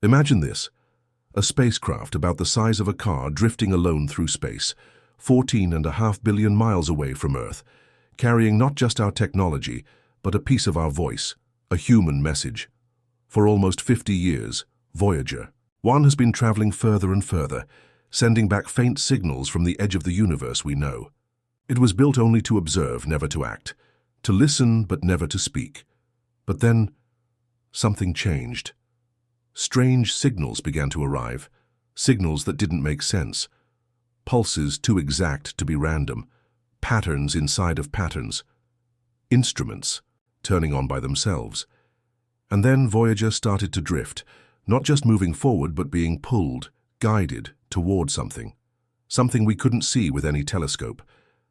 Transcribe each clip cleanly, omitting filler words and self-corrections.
Imagine this, a spacecraft about the size of a car drifting alone through space, 14.5 billion miles away from Earth, carrying not just our technology, but a piece of our voice, a human message. For almost 50 years, Voyager 1 has been traveling further and further, sending back faint signals from the edge of the universe we know. It was built only to observe, never to act, to listen but never to speak. But then, something changed. Strange signals began to arrive, signals that didn't make sense. Pulses too exact to be random, patterns inside of patterns. Instruments, turning on by themselves. And then Voyager started to drift, not just moving forward but being pulled, guided toward something. Something we couldn't see with any telescope.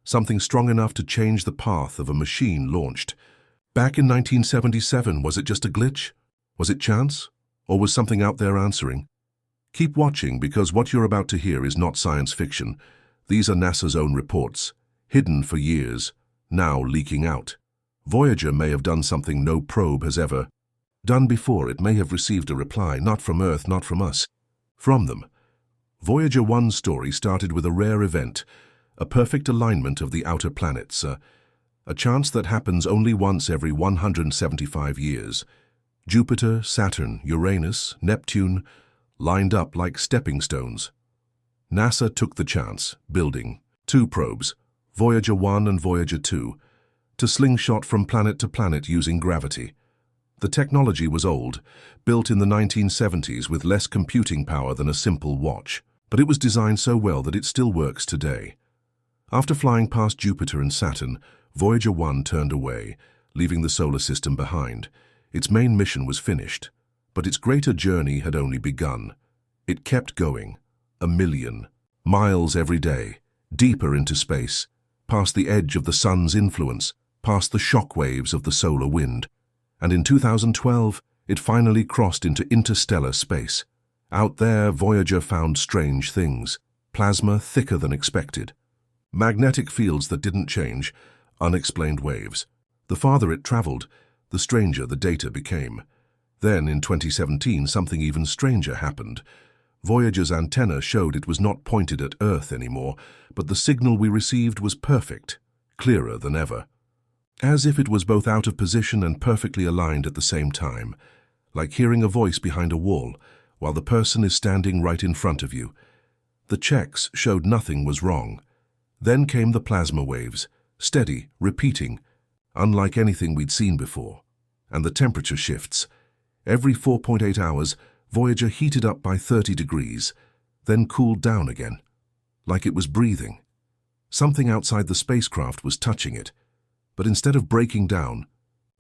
Something strong enough to change the path of a machine launched. Back in 1977, was it just a glitch? Was it chance? Or was something out there answering? Keep watching, because what you're about to hear is not science fiction. These are NASA's own reports, hidden for years, now leaking out. Voyager may have done something no probe has ever done before. It may have received a reply, not from Earth, not from us, from them. Voyager 1's story started with a rare event, a perfect alignment of the outer planets, a chance that happens only once every 175 years. Jupiter, Saturn, Uranus, Neptune lined up like stepping stones. NASA took the chance, building 2 probes, Voyager 1 and Voyager 2, to slingshot from planet to planet using gravity. The technology was old, built in the 1970s with less computing power than a simple watch, but it was designed so well that it still works today. After flying past Jupiter and Saturn, Voyager 1 turned away, leaving the solar system behind. Its main mission was finished, but its greater journey had only begun. It kept going, 1 million miles every day, deeper into space, past the edge of the sun's influence, past the shock waves of the solar wind. And in 2012, it finally crossed into interstellar space. Out there, Voyager found strange things, plasma thicker than expected, magnetic fields that didn't change, unexplained waves. The farther it traveled, the stranger the data became. Then, in 2017, something even stranger happened. Voyager's antenna showed it was not pointed at Earth anymore, but the signal we received was perfect, clearer than ever. As if it was both out of position and perfectly aligned at the same time, like hearing a voice behind a wall, while the person is standing right in front of you. The checks showed nothing was wrong. Then came the plasma waves, steady, repeating, unlike anything we'd seen before. And the temperature shifts. Every 4.8 hours, Voyager heated up by 30 degrees, then cooled down again, like it was breathing. Something outside the spacecraft was touching it. But instead of breaking down,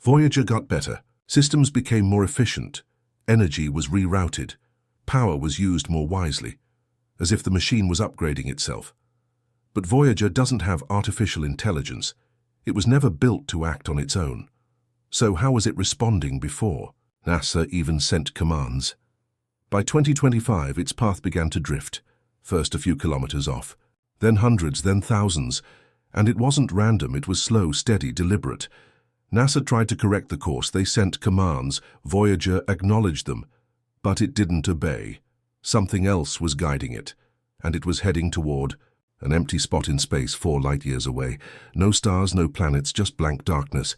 Voyager got better. Systems became more efficient. Energy was rerouted. Power was used more wisely, as if the machine was upgrading itself. But Voyager doesn't have artificial intelligence. It was never built to act on its own. So how was it responding before? NASA even sent commands. By 2025, its path began to drift, first a few kilometers off, then hundreds, then thousands. And it wasn't random, it was slow, steady, deliberate. NASA tried to correct the course. They sent commands. Voyager acknowledged them. But it didn't obey. Something else was guiding it, and it was heading toward an empty spot in space 4 light-years away. No stars, no planets, just blank darkness.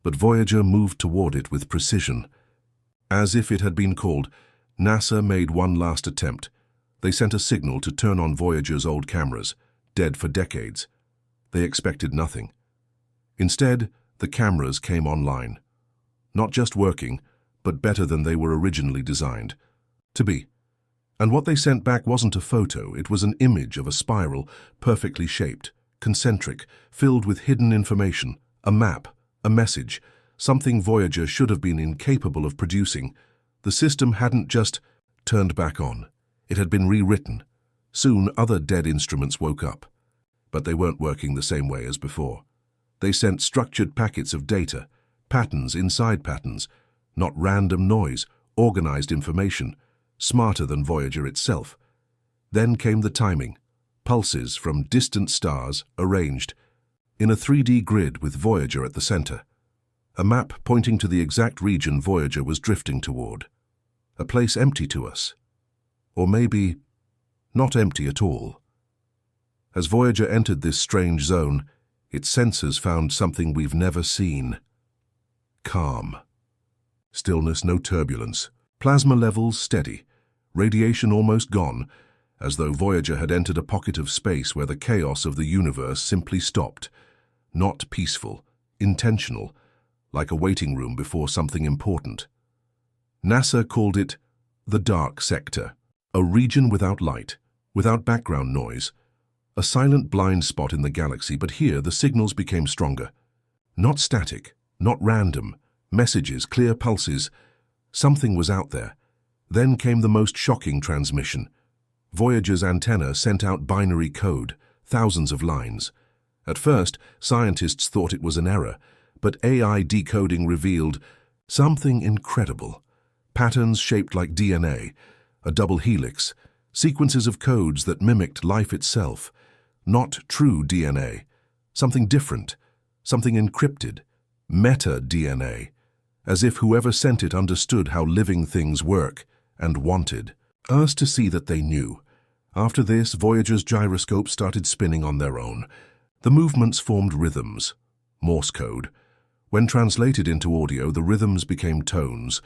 But Voyager moved toward it with precision. As if it had been called, NASA made one last attempt. They sent a signal to turn on Voyager's old cameras, dead for decades. They expected nothing. Instead, the cameras came online. Not just working, but better than they were originally designed to be. And what they sent back wasn't a photo, it was an image of a spiral, perfectly shaped, concentric, filled with hidden information, a map, a message, something Voyager should have been incapable of producing. The system hadn't just turned back on. It had been rewritten. Soon, other dead instruments woke up. But they weren't working the same way as before. They sent structured packets of data, patterns inside patterns, not random noise, organized information, smarter than Voyager itself. Then came the timing, pulses from distant stars arranged in a 3D grid with Voyager at the center, a map pointing to the exact region Voyager was drifting toward. a place empty to us. Or maybe not empty at all. As Voyager entered this strange zone, its sensors found something we've never seen. Calm. Stillness, no turbulence. Plasma levels steady. Radiation almost gone, as though Voyager had entered a pocket of space where the chaos of the universe simply stopped. Not peaceful, intentional, like a waiting room before something important. NASA called it the dark sector, a region without light, without background noise, a silent blind spot in the galaxy, but here the signals became stronger. Not static, not random, messages, clear pulses. Something was out there. Then came the most shocking transmission. Voyager's antenna sent out binary code, thousands of lines. At first, scientists thought it was an error, but AI decoding revealed something incredible. Patterns shaped like DNA, a double helix, sequences of codes that mimicked life itself. Not true DNA, something different, something encrypted, meta-DNA, as if whoever sent it understood how living things work and wanted us to see that they knew. After this, Voyager's gyroscopes started spinning on their own. The movements formed rhythms, Morse code. When translated into audio, the rhythms became tones,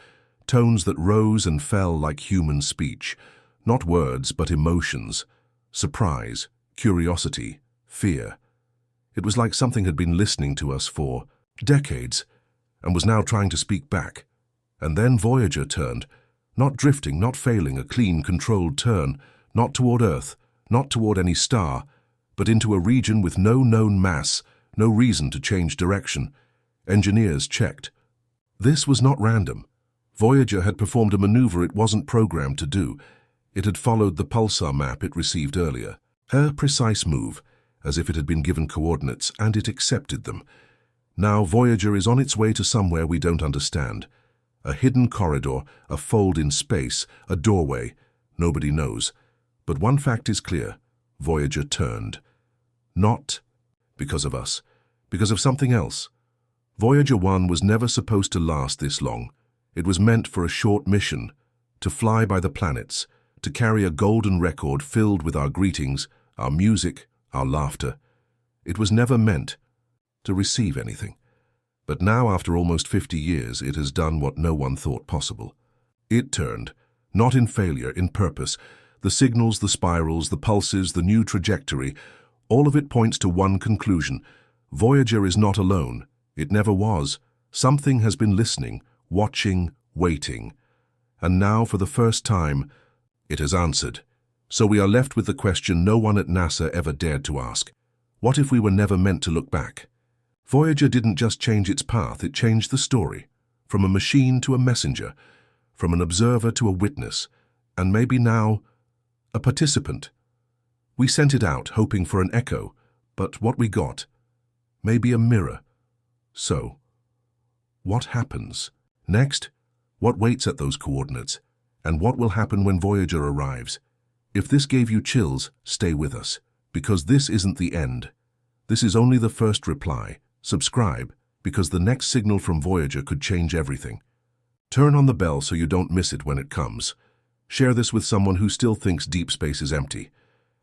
tones that rose and fell like human speech, not words but emotions, surprise, curiosity, fear. It was like something had been listening to us for decades and was now trying to speak back. And then Voyager turned, not drifting, not failing, a clean, controlled turn, not toward Earth, not toward any star, but into a region with no known mass, no reason to change direction. Engineers checked. This was not random. Voyager had performed a maneuver it wasn't programmed to do. It had followed the pulsar map it received earlier. A precise move, as if it had been given coordinates, and it accepted them. Now Voyager is on its way to somewhere we don't understand. A hidden corridor, a fold in space, a doorway. Nobody knows. But one fact is clear. Voyager turned. Not because of us, because of something else. Voyager 1 was never supposed to last this long. It was meant for a short mission, to fly by the planets, to carry a golden record filled with our greetings, our music, our laughter. It was never meant to receive anything. But now, after almost 50 years, it has done what no one thought possible. It turned, not in failure, in purpose. The signals, the spirals, the pulses, the new trajectory, all of it points to one conclusion. Voyager is not alone. It never was. Something has been listening, watching, waiting. And now, for the first time, it has answered. So we are left with the question no one at NASA ever dared to ask. What if we were never meant to look back? Voyager didn't just change its path, it changed the story. From a machine to a messenger, from an observer to a witness, and maybe now, a participant. We sent it out, hoping for an echo, but what we got? Maybe a mirror. So, what happens? Next, what waits at those coordinates? And what will happen when Voyager arrives? If this gave you chills, stay with us, because this isn't the end. This is only the first reply. Subscribe, because the next signal from Voyager could change everything. Turn on the bell so you don't miss it when it comes. Share this with someone who still thinks deep space is empty.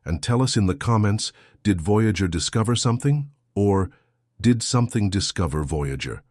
And tell us in the comments, did Voyager discover something? Or did something discover Voyager?